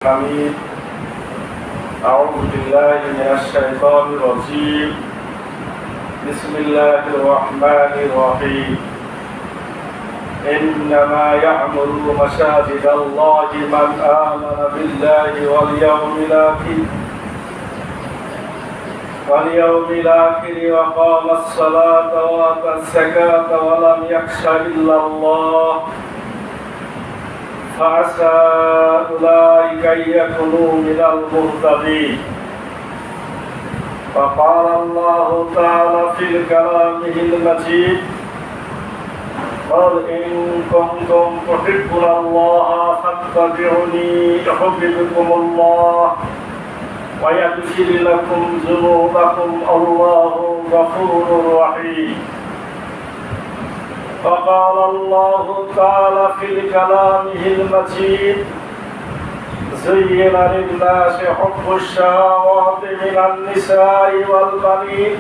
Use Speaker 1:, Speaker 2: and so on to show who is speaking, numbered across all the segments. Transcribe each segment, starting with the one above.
Speaker 1: حميد. أعوذ بالله من الشيطان الرجيم. بسم الله الرحمن الرحيم. إنما يعمر مساجد الله من آمن بالله واليوم الآخر وقام الصلاة وآتى الزكاة ولم يخش إلا الله فعسى أولئك أن يكونوا من المهتدين. فقال الله تعالى في كلامه المجيد: قل إن كنتم تحبون الله فاتبعوني يحببكم الله ويغفر لكم ذنوبكم الله غفور رحيم. فقال الله تعالى في كلامه المجيد: زين للناس حب الشهوات من النساء والبنين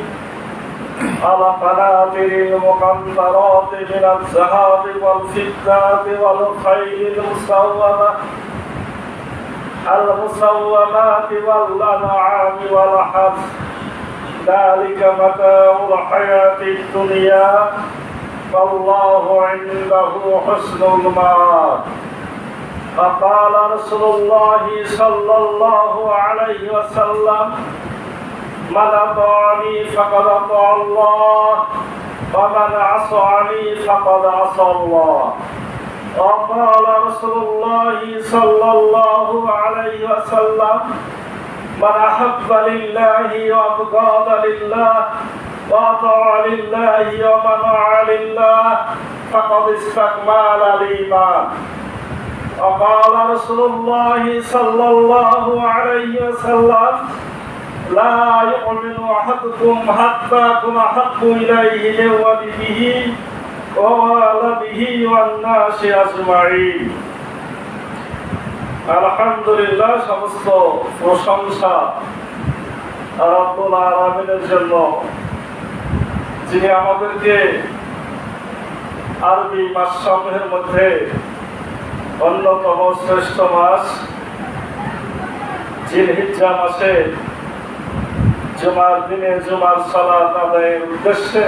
Speaker 1: القناطر المقنطرات من الذهب والفضة والخيل المسومات والأنعام والحرث ذلك متاع الحياة الدنيا والله عنده حسن المآب. فقال رسول الله صلى الله عليه وسلم: من أطاعني فقد أطاع الله ومن عصاني فقد عصى الله. وقال رسول الله صلى الله عليه وسلم: من أحب لله وأبغض لله وأطاع لله ومنع لله فقد استكمل الإيمان. وقال رسول الله صلى الله عليه وسلم: لا يؤمن أحدكم حتى أكون أحب إليه من ولده ووالده والناس أجمعين. আলহামদুলিল্লাহ, সমস্ত প্রশংসা রব্বুল আলামিনের জন্য, যিনি আমাদেরকে আরবি মাসসমূহের মধ্যে অন্যতম শ্রেষ্ঠ মাস জিলহিজ্জা মাসে জুমার দিনে জুমার সালাত আদায়ের উদ্দেশ্যে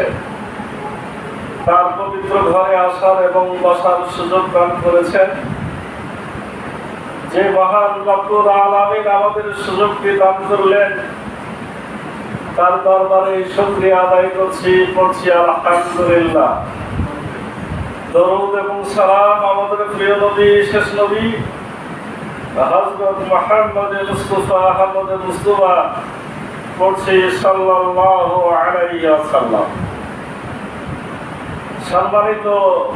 Speaker 1: তার পবিত্র ঘরে আসার এবং বসার সুযোগ দান করেছেন। যে মহান রব্বুল আলামিন আমাদের সুযোগটি দান করলেন, তার দরবারে শুকরিয়া আদায় পড়ছি আলহামদুলিল্লাহ। দরুদ এবং সালাম আমাদের প্রিয় নবী, শেষ নবী হযরত মুহাম্মদ মুস্তাফা আহমদ মুস্তাফা পড়ছি সাল্লাল্লাহু আলাইহি ওয়াসাল্লাম। সম্মানিত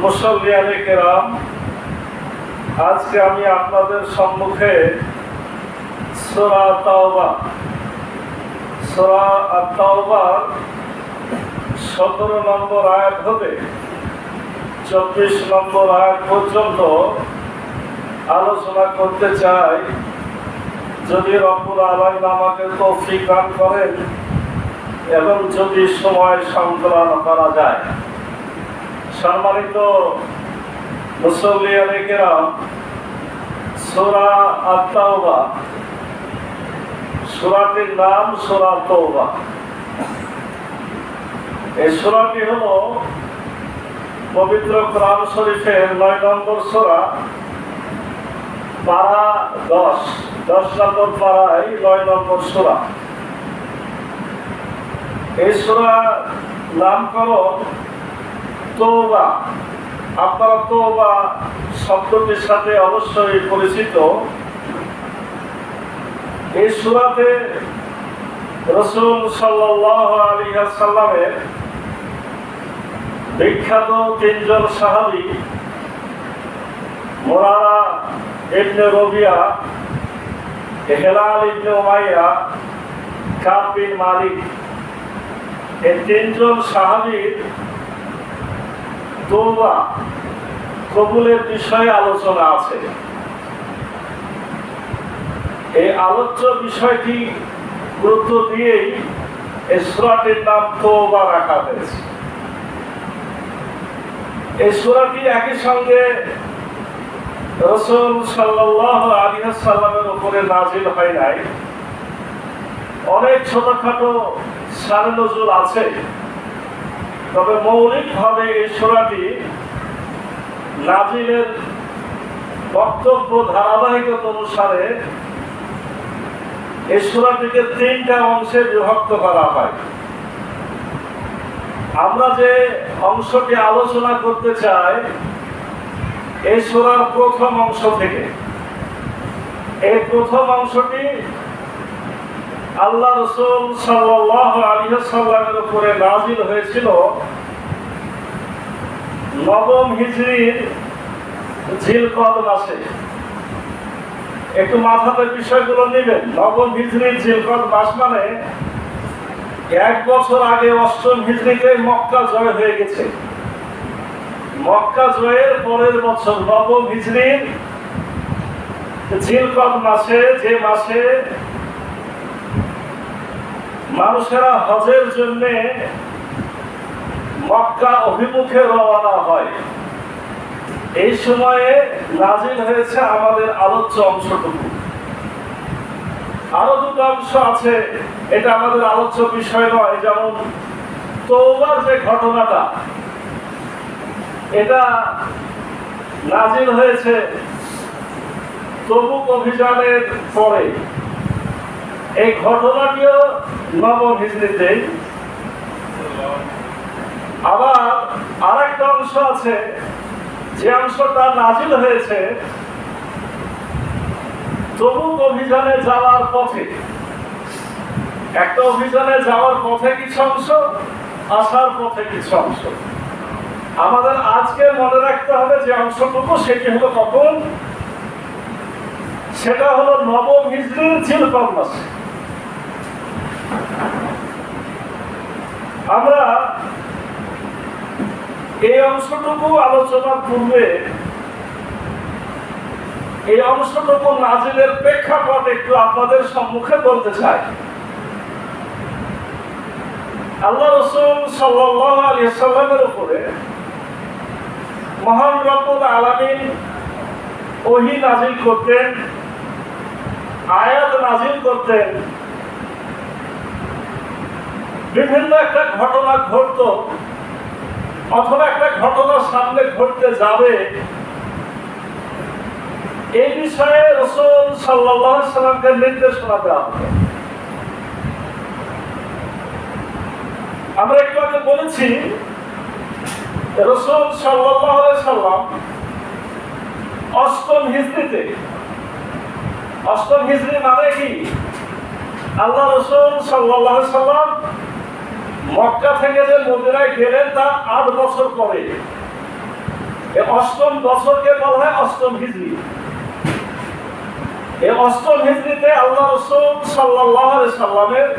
Speaker 1: মুসল্লিয়ানে কেরাম, আজকে আমি আপনাদের সম্মুখে সূরা আত-তাওবার 17 নম্বর আয়াত হতে 24 নম্বর আয়াত পর্যন্ত আলোচনা করতে চাই, যদি রব্বুল আলামিন আমাকে তৌফিক দান করেন এবং যদি সময় সংকলন করা যায়। সম্মানিত মুসল্লিয়ানে কেরাম, সূরা আত-তাওবা, সূরাটির নাম সূরা তাওবা। এই সূরাটি হলো পবিত্র কোরআন শরীফের 9 নম্বর সূরা, পারা 10 নম্বর পারায় 9 নম্বর সূরা। এই সূরা নামকরণ তাওবা। আপনারা তাওবা শব্দটির সাথে অবশ্যই পরিচিত। এই সূরাতে রাসূল সাল্লাল্লাহু আলাইহি ওয়াসাল্লামের বিখ্যাত 3 জন সাহাবী মুরারা ইবনে রবিয়া, হিলাল ইবনে উমাইয়া, কাব বিন মালিক, এই 3 জন সাহাবীর তাওবা কবুলের বিষয়ে আলোচনা আছে। এই আলোচ্য বিষয়টি গুরুত্ব দিয়েই এই সূরাটির নাম তাওবা রাখা হয়েছে। এই সূরাটি একই সঙ্গে রাসূল সাল্লাল্লাহু আলাইহি ওয়াসাল্লামের উপর উপরে নাজিল হয় নাই। অনেক ছোটখাটো শানে নজুল আছে, তবে মৌলিকভাবে এই সূরাটি নাজিলের বক্তব্য ধারাবাহিকতা অনুসারে এই সূরাটিকে 3টা অংশে বিভক্ত করা হয়। আমরা যে অংশটি আলোচনা করতে চাই এই সূরার প্রথম অংশ থেকে। এই প্রথম অংশটি আল্লাহ রাসূল সাল্লাল্লাহু আলাইহি ওয়াসাল্লামের উপরে নাযিল হয়েছিল 9ম হিজরির জিলকদ মাসে। একটু মাথাতে বিষয়গুলো নেবেন। 9ম হিজরির জিলকদ মাস মানে 1 বছর আগে 8ম হিজরিতে মক্কা জয় হয়ে গেছে। মক্কা জয়ের পরের বছর 9ম হিজরির জিলকদ মাসে, যে মাসে মানুষেরা হজের জন্য মক্কা অভিমুখে রওনা হয়, এই সময়ে নাজিল হয়েছে আমাদের আলোচ্য অংশটুকু। আরো 2টো অংশ আছে, এটা আমাদের আলোচ্য বিষয় নয়। যেমন তওবার যে ঘটনাটা, এটা নাজিল হয়েছে তবুক অভিযানের পরে। এই ঘটনাটিও 9ম হিজরিতে। আবার আরেকটা অংশ আছে, যে অংশটা নাজিল হয়েছে তবুক অভিযানে যাওয়ার পথে। একটা অভিযানে যাওয়ার পথে কিছু অংশ, আসার পথে কিছু অংশ। আমাদের আজকে মনে রাখতে হবে যে অংশটুকু, সেটি হলো কখন? সেটা হলো 9ম হিজরির জিলকদ মাসে। আমরা এই অংশটুকু আলোচনার পূর্বে এই অংশটুকু নাজিলের প্রেক্ষাপট একটু আপনাদের সম্মুখে বলতে চাই। আল্লাহ রাসূল সাল্লাল্লাহু আলাইহি ওয়াসাল্লামের উপরে মহান রব্বুল আলামিন ওহী নাজিল করতেন, আয়াত নাজিল করতেন। বিভিন্ন একটা ঘটনা ঘটতো, অথবা একটা ঘটনা সামনে ঘটতে যাবে, এই বিষয়ে রাসূল সাল্লাল্লাহু আলাইহি ওয়াসাল্লামকে নির্দেশনা দেওয়া হতো। আমরা একটু আগে বলেছি রাসূল সাল্লাল্লাহু আলাইহি ওয়াসাল্লাম 8ম হিজরিতে, 8ম হিজরি মানে কি? আল্লাহ রাসূল সাল্লাল্লাহু আলাইহি ওয়াসাল্লাম মক্কা থেকে যে মদিনায় গেলেন তা 8 বছর পরে। এই 8ম বছরকে বলা হয় 8ম হিজরি। এই 8ম হিজরিতে আল্লাহ রাসূল সাল্লাল্লাহু আলাইহি ওয়াসাল্লামের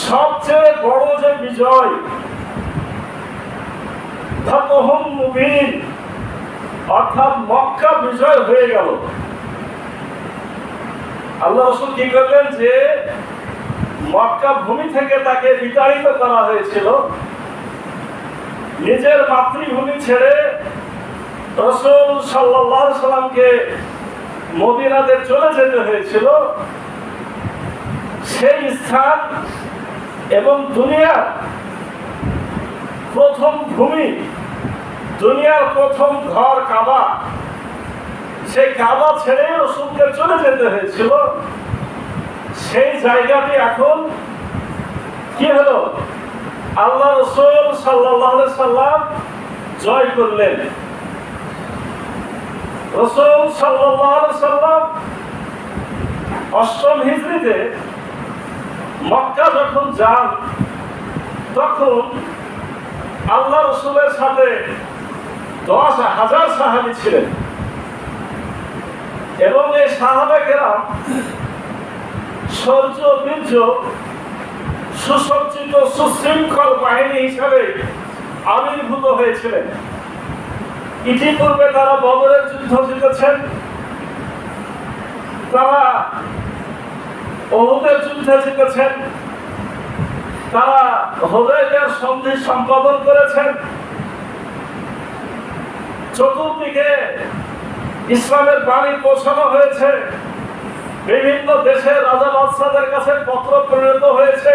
Speaker 1: সবচেয়ে বড় যে বিজয়, ফাতহুম মুবিন, অর্থাৎ মক্কা বিজয় হয়ে গেল। আল্লাহ রাসূল কি করলেন? যে মক্কা ভূমি থেকে তাকে বিতাড়িত করা হয়েছিল, নিজের মাতৃভূমি ছেড়ে রাসূল সাল্লাল্লাহু আলাইহি ওয়াসাল্লামকে মদিনাতে চলে যেতে হয়েছিল। সেই স্থান এবং দুনিয়ার প্রথম ভূমি, দুনিয়ার প্রথম ঘর কাবা, সেই কাবা ছেড়ে রাসূলকে চলে যেতে হয়েছিল। সেই জায়গাটি এখন কি হলো? আল্লাহ রাসূল সাল্লাল্লাহু আলাইহি ওয়াসাল্লাম জয় করলেন। রাসূল সাল্লাল্লাহু আলাইহি ওয়াসাল্লাম 8ম হিজরিতে মক্কা যখন যান, তখন আল্লাহ রাসূলের সাথে 10,000 সাহাবী ছিলেন। এবং এই সাহাবাকেরাম শৌর্য বীর্য সুসজ্জিত সুশৃঙ্খল বাহিনী হিসাবে আবির্ভূত হয়েছিলেন। ইতিপূর্বে তারা বদরের যুদ্ধ জিতেছেন, তারা উহুদের যুদ্ধে জিতেছেন, তারা হুদায়বিয়ার সন্ধি সম্পাদন করেছেন। চতুর্দিকে ইসলামের বাণী পৌঁছানো হয়েছে, বিভিন্ন দেশের রাজা বাদশাদের কাছে পত্র প্রেরিত হয়েছে,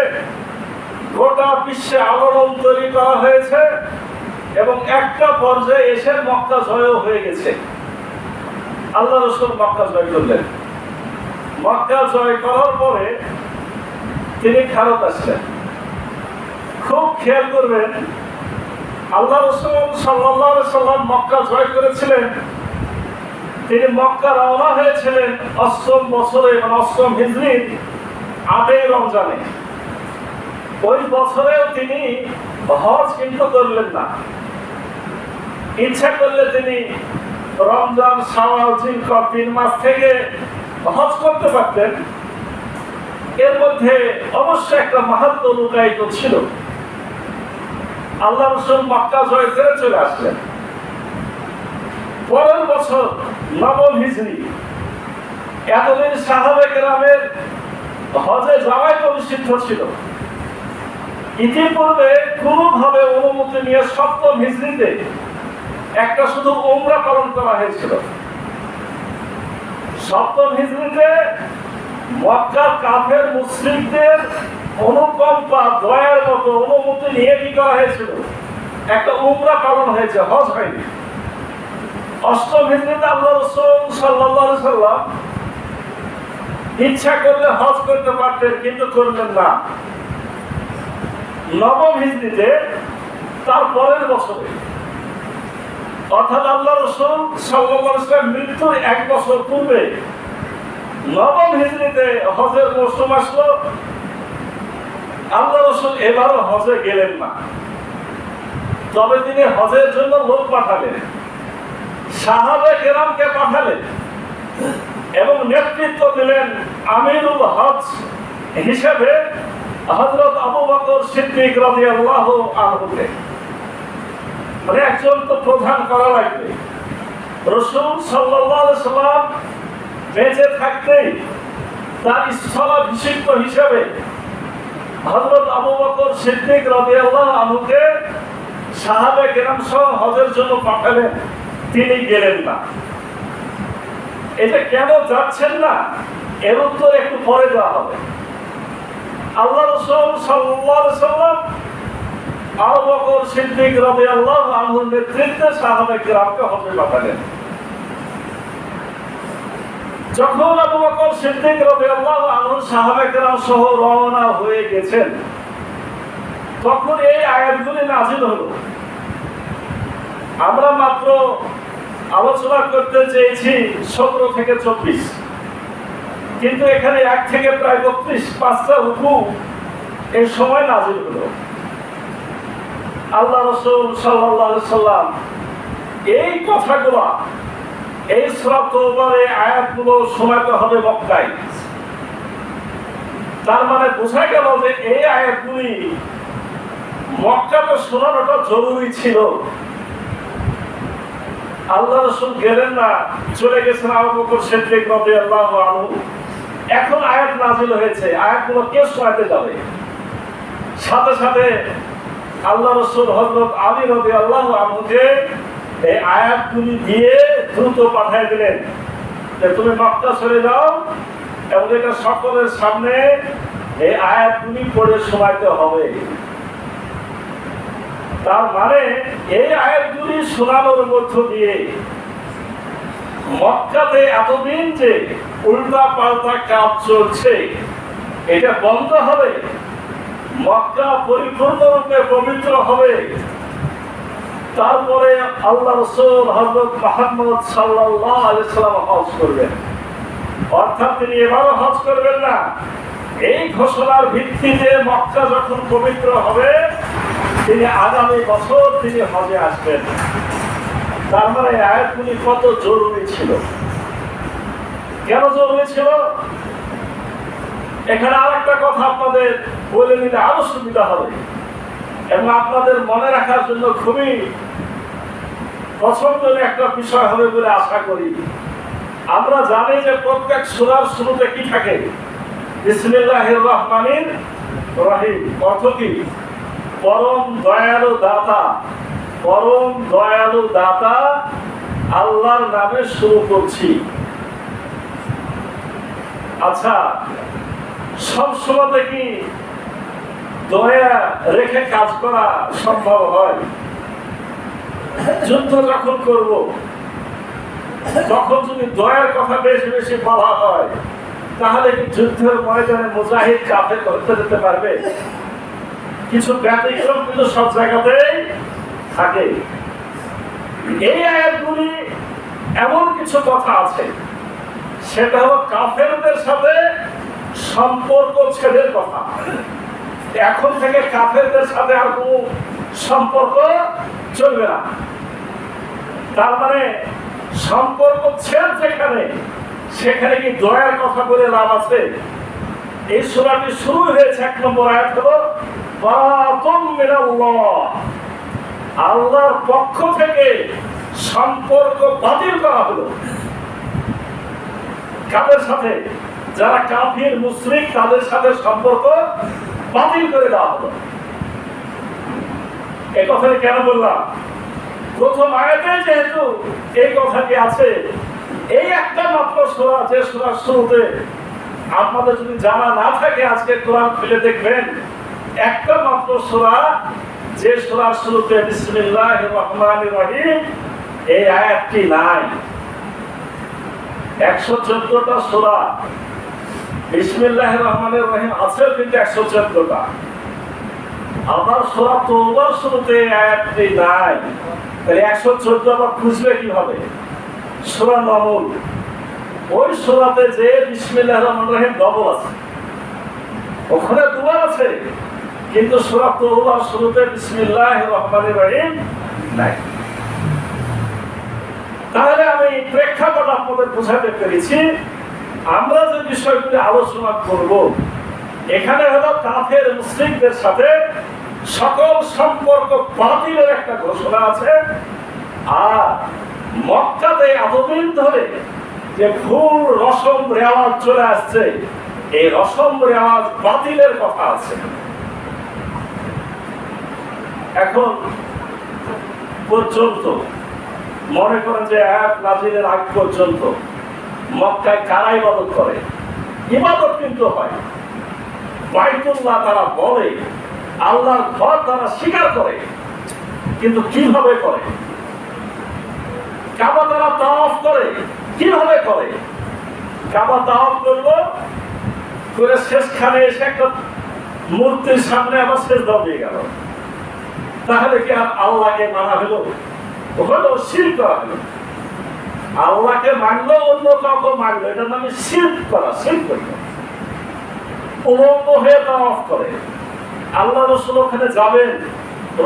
Speaker 1: গোটা বিশ্বে আলোড়ন তৈরি করা হয়েছে এবং একটা পর্যায়ে এসে মক্কা জয়ও হয়ে গেছে। আল্লাহ রাসূল মক্কা জয় করলেন। মক্কা জয় করার পরে তিনি ফেরত আসলেন। খুব খেয়াল করবেন, আল্লাহ রাসূল সাল্লাল্লাহু আলাইহি সাল্লাম মক্কা জয় করেছিলেন। তিনি মক্কা রওনা হয়েছিলেন ৮ম বছরে, মানে ৮ম হিজরির ৮ই রমজানে। ওই বছরেও তিনি হজ কিন্তু করলেন না। ইচ্ছা করলে তিনি রমজান, শাওয়াল, জিলকদ ৩ মাস থেকে হজ করতে পারতেন। এর মধ্যে অবশ্যই একটা মাহাত্ম্য লুকায়িত ছিল। আল্লাহ রাসূল মক্কা জয় করে চলে আসলেন। পরের বছর ৯ম হিজরি, এতদিন সাহাবে কেরামের হজে যাওয়াই তো নিষিদ্ধ ছিল। ইতিপূর্বে কোনোভাবে অনুমতি নিয়ে ৭ম হিজরিতে একটা শুধু উমরা পালন করা হয়েছিল। ৭ম হিজরিতে মক্কার কাফের মুশরিকদের অনুকম্পা, দয়ার মতো অনুমতি নিয়ে কি করা হয়েছিল? একটা উমরা পালন হয়েছে, হজ হয়নি। ৮ম হিজরিতে আল্লাহ রাসূল সাল্লাল্লাহু আলাইহি সাল্লাম ইচ্ছা করলে হজ করতে পারতেন, কিন্তু করলেন না। ৯ম হিজরিতে, তার পরের বছরে, অর্থাৎ আল্লাহ রাসূল সাল্লাল্লাহু আলাইহি ওয়াসাল্লাম মৃত্যুর ১ বছর পূর্বে ৯ম হিজরিতে হজের মৌসুম আসলো। আল্লাহ রাসূল এবারও হজে গেলেন না। তবে তিনি হজের জন্য লোক পাঠালেন, সাহাবে কেরামকে পাঠালেন এবং নেতৃত্ব দিলেন আমিরুল হজ হিসেবে হযরত আবু বকর সিদ্দিক রাদিয়াল্লাহু আনহুকে। মানে একজন তো প্রধান করা লাগবে। রাসূল সাল্লাল্লাহু আলাইহি সাল্লাম বেঁচে থাকতেই তার স্থলাভিষিক্ত হিসেবে হযরত আবু বকর সিদ্দিক রাদিয়াল্লাহু আনহুকে সাহাবে কেরাম সহ হজের জন্য পাঠালেন। তিনি গেলেন না। এটা কেন যাচ্ছেন না, এর উত্তর একটু পরে দেওয়া হবে। আল্লাহ রাসূল সাল্লাল্লাহু আলাইহি সাল্লাম আবু বকর সিদ্দিক রাদিয়াল্লাহু আনহুর নেতৃত্বে সাহাবে কেরামকে হজে পাঠালেন। যখন আবু বকর সিদ্দিক রাদিয়াল্লাহু আনহু সাহাবে কেরাম সহ রওনা হয়ে গেছেন, তখন এই আয়াতগুলি নাযিল হলো। আমরা মাত্র আলোচনা করতে চেয়েছি ১৭ থেকে ২৪, কিন্তু এখানে ১ থেকে প্রায় ৩২-৫টা রুকু এই সময় নাযিল হলো। আল্লাহ রাসূল সাল্লাল্লাহু আলাইহি সাল্লাম এই কথাগুলো, এই সূরা তাওবার এই আয়াতগুলো শোনাতে হবে মক্কায়। তার মানে বোঝা গেল যে এই আয়াতগুলি মক্কাতে শোনানোটা জরুরি ছিল। আল্লাহ রাসূল গেলেন না, চলে গেছেন আবু বকর সিদ্দিক রাদিয়াল্লাহু আনহু। এখন আয়াত নাযিল হয়েছে, আয়াতগুলো কে শোনাতে যাবে? সাথে সাথে আল্লাহ রাসূল হযরত আলী রাদিয়াল্লাহু আনহুকে এই আয়াতগুলি দিয়ে দ্রুত পাঠিয়ে দিলেন যে তুমি মক্কা চলে যাও এবং এটা সকলের সামনে এই আয়াতগুলি পড়ে শোনাতে হবে। তার মানে এই আয়াতগুলি শোনানোর মধ্য দিয়ে মক্কাতে এতদিন যে উল্টা পাল্টা কাজ চলছে এটা বন্ধ হবে, মক্কা পরিপূর্ণরূপে পবিত্র হবে। তারপরে আল্লাহ রাসূল হযরত মুহাম্মদ সাল্লাল্লাহু আলাইহি সাল্লাম হজ করবেন। অর্থাৎ তিনি এবারও হজ করবেন না। এই ঘোষণার ভিত্তিতে মক্কা যখন পবিত্র হবে, তিনি আগামী বছর তিনি হজে আসবেন। তার মানে আয়াতগুলি কত জরুরি ছিল। কেন জরুরি ছিল? এখানে আরেকটা কথা আপনাদের বলে নিলে আরো সুবিধা হবে এবং আপনাদের মনে রাখার জন্য খুবই পছন্দের একটা বিষয় হবে বলে আশা করি। আমরা জানি যে প্রত্যেক সূরার শুরুতে কি থাকে? বিসমিল্লাহির রহমানির রহিম। অর্থ কি? পরম দয়ালু দাতা। পরম দয়ালু দাতা আল্লাহর নামে শুরু করছি। আচ্ছা, সবসময় কি দয়া রেখে কাজ করা সম্ভব হয়? যুদ্ধ যখন করব তখন যদি দয়ার কথা বেশি বেশি বলা হয়, তাহলে কি যুদ্ধের ময়দানে মুজাহিদ কাফের করতে যেতে পারবে? কিছু ব্যতিক্রম কিন্তু সব জায়গাতেই থাকে। এই আয়াতগুলি এমন কিছু কথা আছে, সেটা হলো কাফেরদের সাথে সম্পর্ক ছেদের কথা। এখন থেকে কাফেরদের সাথে আর কোনো সম্পর্ক চলবে না। তার মানে সম্পর্ক ছেদ যেখানে, সেখানে কি দয়ার কথা বলে লাভ আছে? এই সূরাটি শুরু হয়েছে 1 নম্বর আয়াত হলো বারাতুম মিনাল্লাহ, আল্লাহর পক্ষ থেকে সম্পর্ক বাতিল করা হলো। কাদের সাথে? যারা কাফির মুশরিক, তাদের সাথে সম্পর্ক বাতিল করে দেওয়া হলো। এই কথাটা কেন বললাম? প্রথম আয়াতে যেহেতু এই কথাটি আছে, এই একটা মাত্র সূরা, যে সূরার শুরুতে আপনাদের যদি জানা না থাকে আজকে কোরআন খুলে দেখবেন, একটা মাত্র সূরা, যে সূরার শুরুতে বিসমিল্লাহির রহমানির রহিম এই আয়াতটি নাই। 114টা সূরা বিসমিল্লাহির রহমানির রহিম আছে, কিন্তু 114টা। আবার সূরা তাওবার শুরুতে এই আয়াতটি নাই, তাহলে 114 আবার খুঁজবে কিভাবে? সূরা নামল, ওই সূরাতে যে বিসমিল্লাহির রহমানির রহিম ডবল আছে, ওখানে দুবার আছে, কিন্তু সূরা তাওবার শুরুতে বিসমিল্লাহির রহমানির রহিম নাই। তাহলে আমি প্রেক্ষাপট আপনাদের বোঝাতে পেরেছি। আমরা যে বিষয়গুলি আলোচনা করব, এখানে হলো কাফের মুশরিকদের সাথে সকল সম্পর্ক বাতিলের একটা ঘোষণা আছে। আর মক্কাতে এতদিন ধরে যে ভুল রসম রেওয়াজ চলে আসছে, এই রসম রেওয়াজ বাতিলের কথা আছে। এখন পর্যন্ত মনে করেন যে আয়াত নাযিলের আগ পর্যন্ত মক্কায় কারা ইবাদত করে? ইবাদত কিন্তু হয়, বাইতুল্লাহ তারা বলে, আল্লাহর ঘর তারা স্বীকার করে, কিন্তু কিভাবে করে? কাবা তারা তাওয়াফ করে, কিভাবে করে? কাবা তাওয়াফ করলো, করে শেষখানে এসে একটা মূর্তির সামনে আবার সেজদা দিয়ে গেল। তাহলে কি আর আল্লাহকে মানা হলো? হলো শিরক করা হলো। আল্লাহকে মানলো, অন্য কাউকে মানলো, এটার নামে শিরক করা, শিরক করলো। উলঙ্গ হয়ে তাওয়াফ করে, আল্লাহ রাসূল ওখানে যাবেন,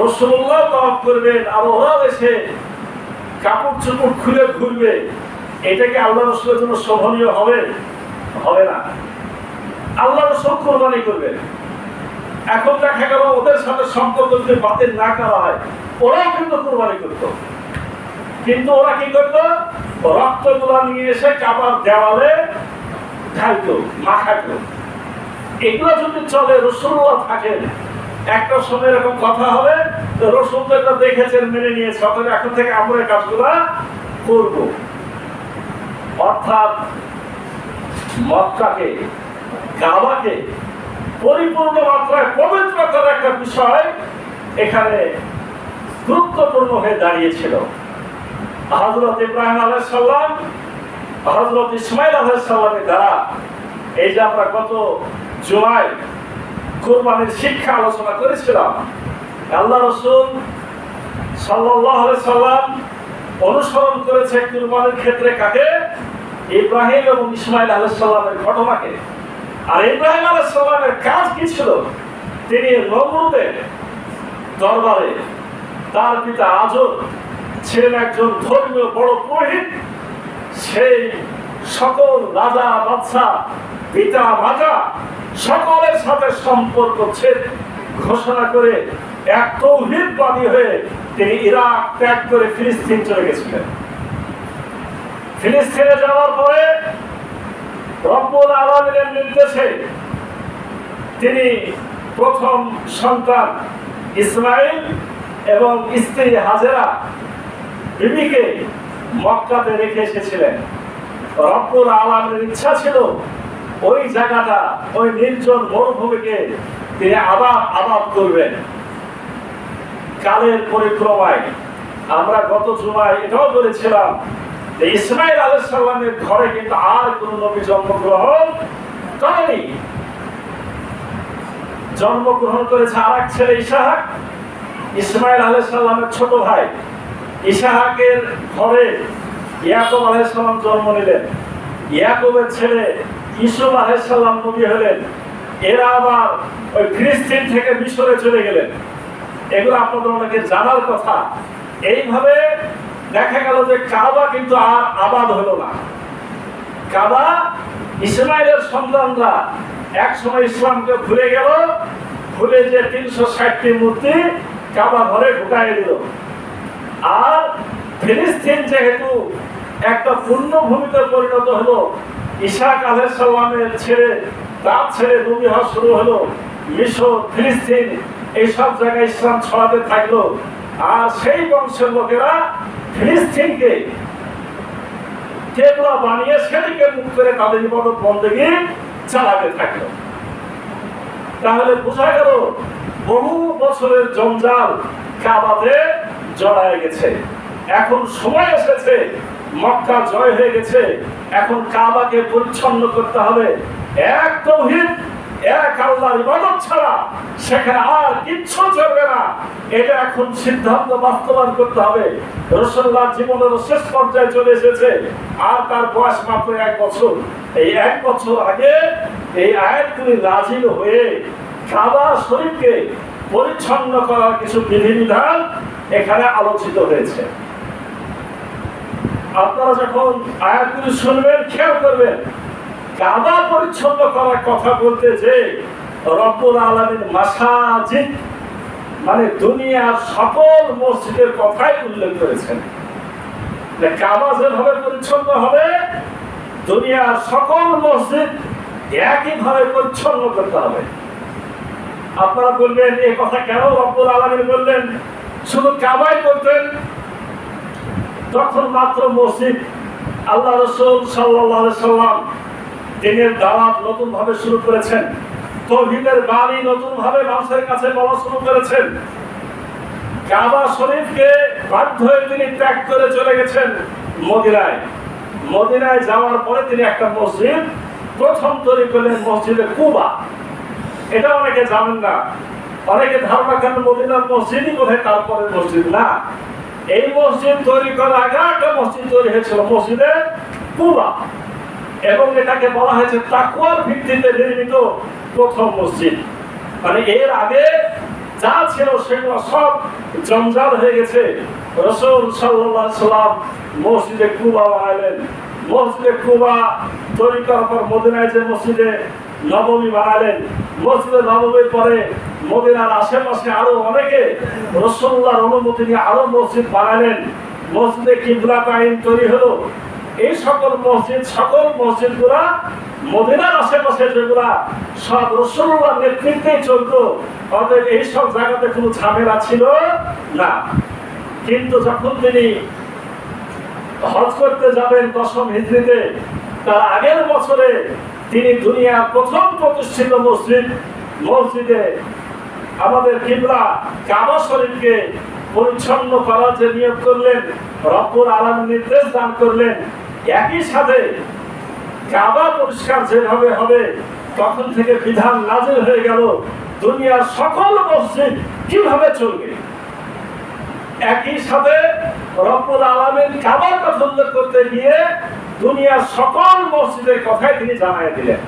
Speaker 1: রাসূলুল্লাহ তাওয়াফ করবেন, আর ওরাও এসে কাপড় চোপড় খুলে ঘুরবে। এটা কি আল্লাহ রাসূলের জন্য শোভনীয় হবে? হবে না। আল্লাহ রাসূল কুরবানি করবেন। এখন দেখা গেল ওদের সাথে সম্পর্ক যদি বাতিল না করা হয়, ওরাও কিন্তু কুরবানি করত, কিন্তু ওরা কি করতো? রক্তগুলা নিয়ে এসে কাবার দেওয়ালে ঢালতো, মাখাতো। এগুলো যদি চলে, রাসূলুল্লাহ থাকেন, একটা সময় এরকম কথা হবে, রাসূল তো এটা দেখেছেন, মেনে নিয়েছে, অতএব এখন থেকে আমরা এই কাজগুলা করব। অর্থাৎ মক্কাকে, কাবাকে পরিপূর্ণ মাত্রায় পবিত্র করার একটা বিষয় এখানে গুরুত্বপূর্ণ হয়ে দাঁড়িয়েছিল। হযরত ইব্রাহিম আলাইহিস সালাম, হযরত ইসমাঈল আলাইহিস সালামের দ্বারা, এই যে আমরা গত জুমায় কুরবানির শিক্ষা আলোচনা করেছিলাম, আল্লাহ রাসূল সাল্লাল্লাহু আলাইহি সাল্লাম অনুসরণ করেছে কুরবানির ক্ষেত্রে কাকে? ইব্রাহিম এবং ইসমাঈল আলাইহিস সালামের ঘটনাকে। আর ইব্রাহিম আলাইহিস সালামের কাজ কি ছিল? তিনি নমরুদের দরবারে, তার পিতা আজর ছিলেন একজন ধর্মীয় বড় পুরোহিত। সেই সকল রাজা বাদশা, পিতা মাতা সকলের সাথে সম্পর্ক ছেদ ঘোষণা করে এক তাওহীদবাদী হয়ে তিনি ইরাক ত্যাগ করে ফিলিস্তিন চলে গেছিলেন। ফিলিস্তিনে যাওয়ার পরে রব্বুল আলামিনের নির্দেশে তিনি প্রথম সন্তান ইসমাঈল এবং স্ত্রী হাজেরা বিবিকে মক্কাতে রেখে এসেছিলেন। রব্বুল আলামিনের ইচ্ছা ছিল ওই জায়গাটা, ওই নির্জন মরুভূমিকে তিনি আবাদ করবেন কালের পরিক্রমায়। আমরা গত জুমায় এটাও বলেছিলাম যে ইসমাইল আলাইহিস সালামের ঘরে কিন্তু আর কোন নবী জন্মগ্রহণ করেনি। জন্মগ্রহণ করেছে আর এক ছেলে ইসহাক, ইসমাইল আলাইহিস সালামের ছোট ভাই। ইসহাকের ঘরে ইয়াকুব আলাইহিস সালাম জন্ম নিলেন। ইয়াকুবের ছেলে ইউসুফ আলাইহিস সালাম নবী হলেন। এরা আবার ওই ফিলিস্তিন থেকে মিশরে চলে গেলেন। এগুলো আপনাদের অনেকে জানার কথা। এইভাবে দেখা গেল যে কাবা কিন্তু আর আবাদ হলো না। কাবা, ইসমাইলের সন্তানরা এক সময় ইসলামকে ভুলে গেল, ভুলে যে 360টি মূর্তি কাবা ঘরে ঢুকাই দিল। আর ফিলিস্তিন যেহেতু একটা পূর্ণভূমিতে পরিণত হলো, ইসহাক আলাইহিস সালামের ছেড়ে তার ছেড়ে নবী হওয়া শুরু হলো। মিশর, ফিলিস্তিন এইসব জায়গায় ইসলাম ছড়াতে থাকলো। আর সেই বংশের লোকেরা ফিলিস্তিনকে কেবলা বানিয়ে সেদিকে মুখ করে তাদের ইবাদত বন্দেগী চালাতে থাকলো। তাহলে বোঝা গেল বহু বছরের জঞ্জাল কাবাতে জড়ায় গেছে। এখন সময় এসেছে, মক্কা জয় হয়ে গেছে, এখন কাবাকে পরিচ্ছন্ন করতে হবে। এক তাওহীদ, এক আল্লাহর ইবাদত ছাড়া সেখানে আর কিচ্ছু চলবে না। এটা এখন সিদ্ধান্ত বাস্তবায়ন করতে হবে। রাসূলুল্লাহ জীবনের শেষ পর্যায়ে চলে এসেছে, আর তার বয়স মাত্র 1 বছর। এই 1 বছর আগে এই আয়াতগুলি নাযিল হয়ে কাবা শরীফকে পরিচ্ছন্ন করার কিছু বিধিবিধান এখানে আলোচিত হয়েছে। আপনারা যখন আয়াতগুলি শুনবেন খেয়াল করবেন, কাবা পরিচ্ছন্ন করার কথা বলতে যে রব্বুল আলামিন মাসাজিদ মানে দুনিয়ার সকল মসজিদের কথাই উল্লেখ করেছেন। কাবা যেভাবে পরিচ্ছন্ন হবে, দুনিয়ার সকল মসজিদ একইভাবে পরিচ্ছন্ন করতে হবে। আপনারা বলবেন এই কথা কেন রব্বুল আলামিন বললেন? শুধু কাবাই করতেন তখন মাত্র মসজিদ। আল্লাহ রাসূল সাল্লাল্লাহু আলাইহি সাল্লাম দিনের দাওয়াত নতুন ভাবে শুরু করেছেন, তাওহীদের বাণী নতুন ভাবে মানুষের কাছে বলা শুরু করেছেন। কাবা শরীফকে বাধ্য হয়ে তিনি ত্যাগ করে চলে গেছেন মদিনায়। মদিনায় যাওয়ার পরে তিনি একটা মসজিদ প্রথম তৈরি করলেন, মসজিদে কুবা। এটা অনেকে জানেন না, অনেকে ধারণা করেন মদিনার মসজিদই বোধহয় তারপরে মসজিদ। না, এই মসজিদ তৈরি করার আগে একটা মসজিদ তৈরি হয়েছিল, মসজিদে কুবা, এবং এটাকে বলা হয়েছে তাকওয়ার ভিত্তিতে নির্মিত প্রথম মসজিদ। মানে এর আগে যা ছিল সেগুলো সব জঞ্জাল হয়ে গেছে। রাসূল সাল্লাল্লাহু আলাইহি সাল্লাম মসজিদে কুবা বানালেন। মসজিদে কুবা তৈরি করার পর মদিনায় যে মসজিদে নববী বানালেন, মসজিদে নববীর পরে মদিনার আশেপাশে আরো অনেকে রাসূলুল্লাহর অনুমতি নিয়ে আরো মসজিদ বানালেন। মসজিদে কিবলাতাইন তৈরি হলো। এই সকল মসজিদগুলা মদিনার আশেপাশে যেগুলা সব রাসূলুল্লাহর নেতৃত্বে চলতো। অতএব এই সব জায়গাতে কোনো ঝামেলা ছিল না। কিন্তু যখন তিনি হজ করতে যাবেন 10ম হিজরিতে, তার আগের বছরে তিনি দুনিয়ার প্রথম প্রতিষ্ঠিত মসজিদে আমাদের কিবলা কাবা শরীফকে পরিচ্ছন্ন করার যে নিয়োগ করলেন, রব্বুল আলামিন নির্দেশ দান করলেন। একই সাথে কাবা পরিষ্কার যেভাবে হবে, তখন থেকে বিধান নাযিল হয়ে গেল দুনিয়ার সকল মসজিদ কিভাবে চলবে। একই সাথে রব্বুল আলামিন কাবার কথা উল্লেখ করতে গিয়ে দুনিয়ার সকল মসজিদের কথাই তিনি জানাই দিলেন।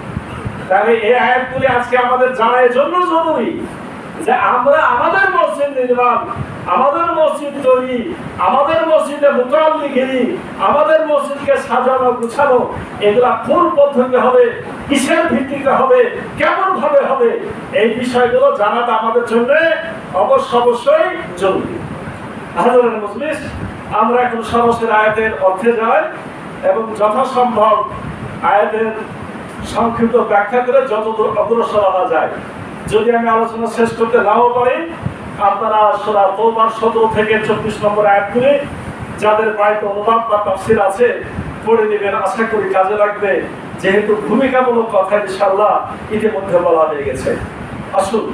Speaker 1: তাহলে এই আয়াতগুলি আজকে আমাদের জানার জন্য জরুরি যে আমরা আমাদের মসজিদ নির্মাণ, আমাদের মসজিদ তৈরি, আমাদের মসজিদে মুতাল্লিগিরি, আমাদের মসজিদকে সাজানো গুছানো, এগুলা কোন পদ্ধতি হবে, কিসের ভিত্তিতে হবে, কেমন ভাবে হবে, এই বিষয়গুলো জানাটা আমাদের জন্য অবশ্যই জরুরি। হাজারের মজলিস, আমরা এখন সরাসরি আয়াতের অর্থে যাই এবং যথাসম্ভব আয়াতের সংক্ষিপ্ত ব্যাখ্যা করে যতদূর অগ্রসর হওয়া যায়। যদি আমি আলোচনা শেষ করতে নাও পারি, আপনারা সূরা তাওবার 17 থেকে 24 নম্বর আয়াতগুলি যাদের বাড়িতে অনুবাদ বা তাফসীর আছে পড়ে নেবেন, আশা করি কাজে লাগবে। যেহেতু ভূমিকামূলক কথা ইনশাআল্লাহ ইতিমধ্যে বলা হয়ে গেছে। আসুন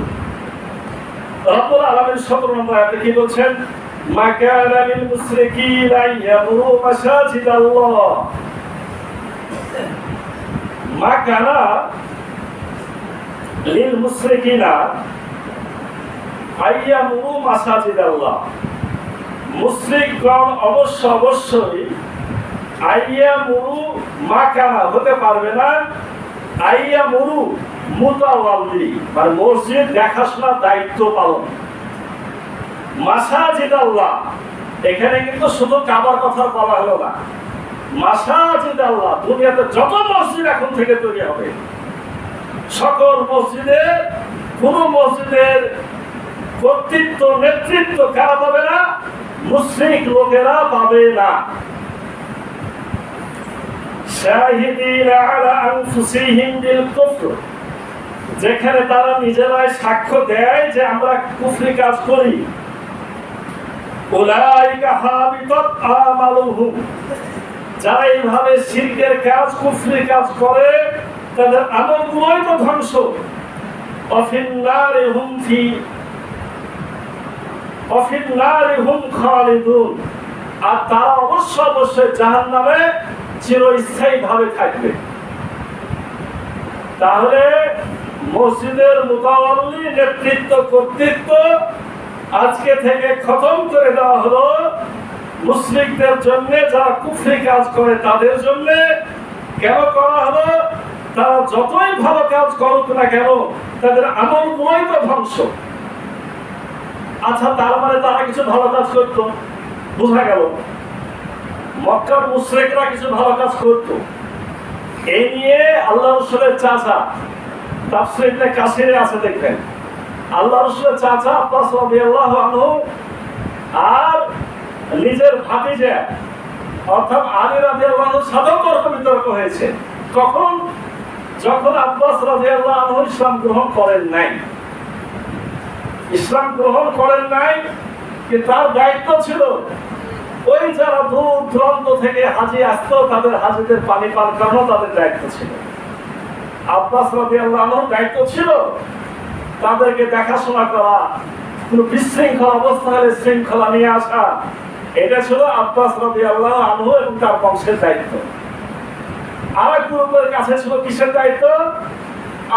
Speaker 1: রব্বুল আলামিন 17 নম্বর আয়াতে কি বলছেন? মা কানা লিল মুশরিকিনা ইয়ামুরু মাসাজিদাল্লাহ। মা কানা লিল মুশরিকিনা আইয়ামুরু মাসাজিদাল্লাহ। মুশরিকগণ অবশ্যই আইয়ামুরু মাকানা হতে পারবে না, আইয়ামুরু মুতাওয়াল্লি মানে মসজিদ দেখাশোনার দায়িত্ব পালন। মাসাজিদাল্লাহ এখানে কিন্তু শুধু কাবার কথা বলা হলো না, মাসাজিদাল্লাহ দুনিয়াতে যত মসজিদ এখন থেকে তৈরি হবে সকল মসজিদের কোন মসজিদের কর্তৃত্ব নেতৃত্ব কারা পাবে না? মুশরিক লোকেরা পাবে না। শাহিদিনা আলা আনফুসিহিম বিল কুফর, যেখানে তারা নিজেরাই সাক্ষ্য দেয় যে আমরা কুফরি কাজ করি। উলাইকা হাবিতাত আমালুহুম, যারা এইভাবে শিরকের কাজ কুফরি কাজ করে তাদের আমলগুলোই তো ধ্বংস। অফিন নারি হুম খালিদুন, আর তারা অবশ্যই জাহান্নামে চিরস্থায়ী ভাবে থাকবে। তাহলে মসজিদের মুতাওয়াল্লি নেতৃত্ব কর্তৃত্ব আজকে থেকে খতম করে দেওয়া হলো মুশরিকদের জন্য, যারা কুফরি কাজ করে তাদের জন্য। কেন করা হলো? তারা যতই ভালো কাজ করুক না কেন তাদের আমলগুলোই তো ধ্বংস। আচ্ছা, তার মানে তারা কিছু ভালো কাজ করতো, বোঝা গেল মক্কার মুশরিকরা কিছু ভালো কাজ করত। এই নিয়ে আল্লাহ রাসূলের চাচা তাফসীর ইবনে কাসিরে আছে, দেখবেন আল্লাহ রাসূলের চাচা আব্বাস রাদিয়াল্লাহু আনহু আর নিজের ভাতিজা অর্থাৎ আলী রাদিয়াল্লাহু আনহুর সাথেও তর্ক বিতর্ক হয়েছে। কখন? যখন আব্বাস রাদিয়াল্লাহু আনহু ইসলাম গ্রহণ করেন নাই। ইসলাম গ্রহণ করেন নাই, কিন্তু তার দায়িত্ব ছিল ওই যারা দূর দূরান্ত থেকে হাজি আসতো তাদের হাজিদের পানি পান করানো তাদের দায়িত্ব ছিল। আব্বাস রাদিয়াল্লাহু আনহুর দায়িত্ব ছিল তাদেরকে দেখাশোনা করা, কোন বিশৃঙ্খল অবস্থা হলে শৃঙ্খলা নিয়ে আসা। এটা ছিল আব্বাস রাদিয়াল্লাহু আনহু এবং তার বংশের দায়িত্ব। আরেক গ্রুপের কাছে ছিল কিসের দায়িত্ব?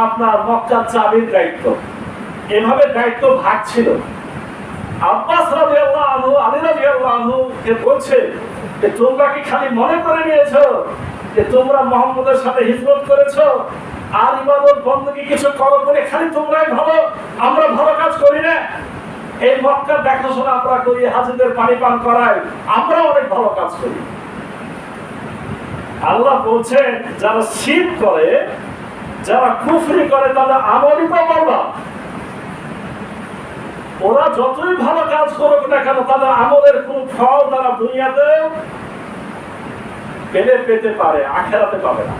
Speaker 1: আপনার মক্কার চাবির দায়িত্ব। এভাবে দায়িত্ব ভাগ ছিল। আব্বাস রাদিয়াল্লাহু আনহু আলী রাদিয়াল্লাহু আনহু কে বলছে যে তোমরা কি খালি মনে করে নিয়েছো যে তোমরা মুহাম্মদের সাথে হিজরত করেছো আর ইবাদত বندگی কিছু করো বলে খালি তোমরাই ভালো, আমরা ভালো কাজ করি না? এই মক্কার দেখাশোনা আমরা করি, হাজিদের পানি পান করাই, আমরা অনেক ভালো কাজ করি। আল্লাহ বলছেন যারা শিরক করে, যারা কুফরি করে তাদের আমলই তো বরবাদ। ওরা যতই ভালো কাজ করুক না কেন তাদের আমলের কোন ফল তারা দুনিয়াতে পেতে পারে, আখিরাতে পাবে না।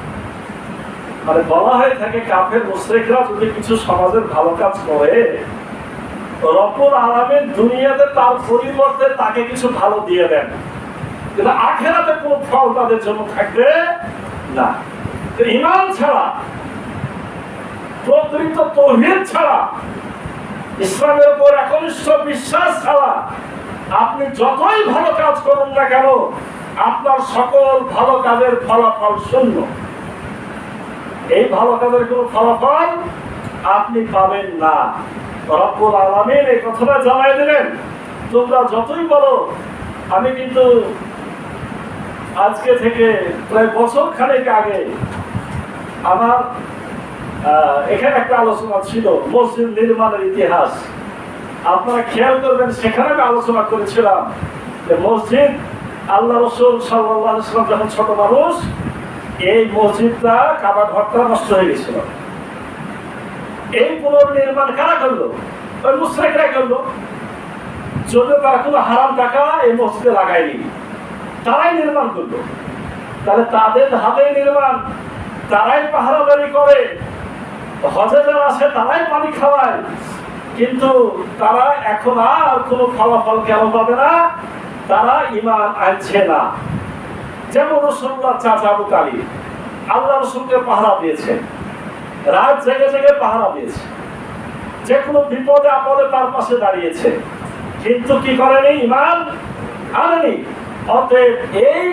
Speaker 1: মানে বলা হয়ে থাকে কাফের মুশরিকরা যদি কিছু সমাজের ভালো কাজ করে রব্বুল আলামিন দুনিয়াতে তার পরিবর্তে তাকে কিছু ভালো দিয়ে দেন, কিন্তু আখিরাতে কোন ফল তাদের জন্য থাকবে না। ঈমান ছাড়া, প্রকৃত তাওহীদ ছাড়া, ইসলামের উপর একনিষ্ঠ বিশ্বাস ছাড়া আপনি যতই ভালো কাজ করুন না কেন আপনার সকল ভালো কাজের ফলাফল শূন্য। এই ভালো কাজের কোন ফলাফল আপনি পাবেন না। রব্বুল আলামিন এই কথাটা জানাই দিলেন, তোমরা যতই বলো। আমি কিন্তু আজকে থেকে প্রায় বছর খানেক আগে আমার এখানে একটা আলোচনা ছিল মসজিদ নির্মাণের ইতিহাস। আপনারা খেয়াল করবেন সেখানে আমি আলোচনা করেছিলাম যে মসজিদ আল্লাহ রাসূল সাল্লাল্লাহু আলাইহি ওয়াসাল্লাম যখন ছোট মানুষ এই মসজিদটা কাবা ঘরটা নষ্ট হয়ে গেছিল। এই পুনর্নির্মাণ কারা করলো? ওই মুশরিকরা করলো। যদিও তারা কোনো হারাম টাকা এই মসজিদে লাগায়নি, তারাই নির্মাণ করলো। তাহলে তাদের হাতে নির্মাণ, তারাই পাহারাদারি করে, হজে যারা আসে তারাই পানি খাওয়ায়, কিন্তু তারা এখন আর কোনো ফলাফল কেন পাবে না? তারা ঈমান আনছে না। যেমন রাসূলুল্লাহ চাচা আবু তালিব, আল্লাহ রাসূলকে পাহারা দিয়েছে, রাত জেগে জেগে পাহারা দিয়েছে, যে কোনো বিপদে আপদে তার পাশে দাঁড়িয়েছে, কিন্তু কি করেনি? ঈমান আনেনি। অতএব এই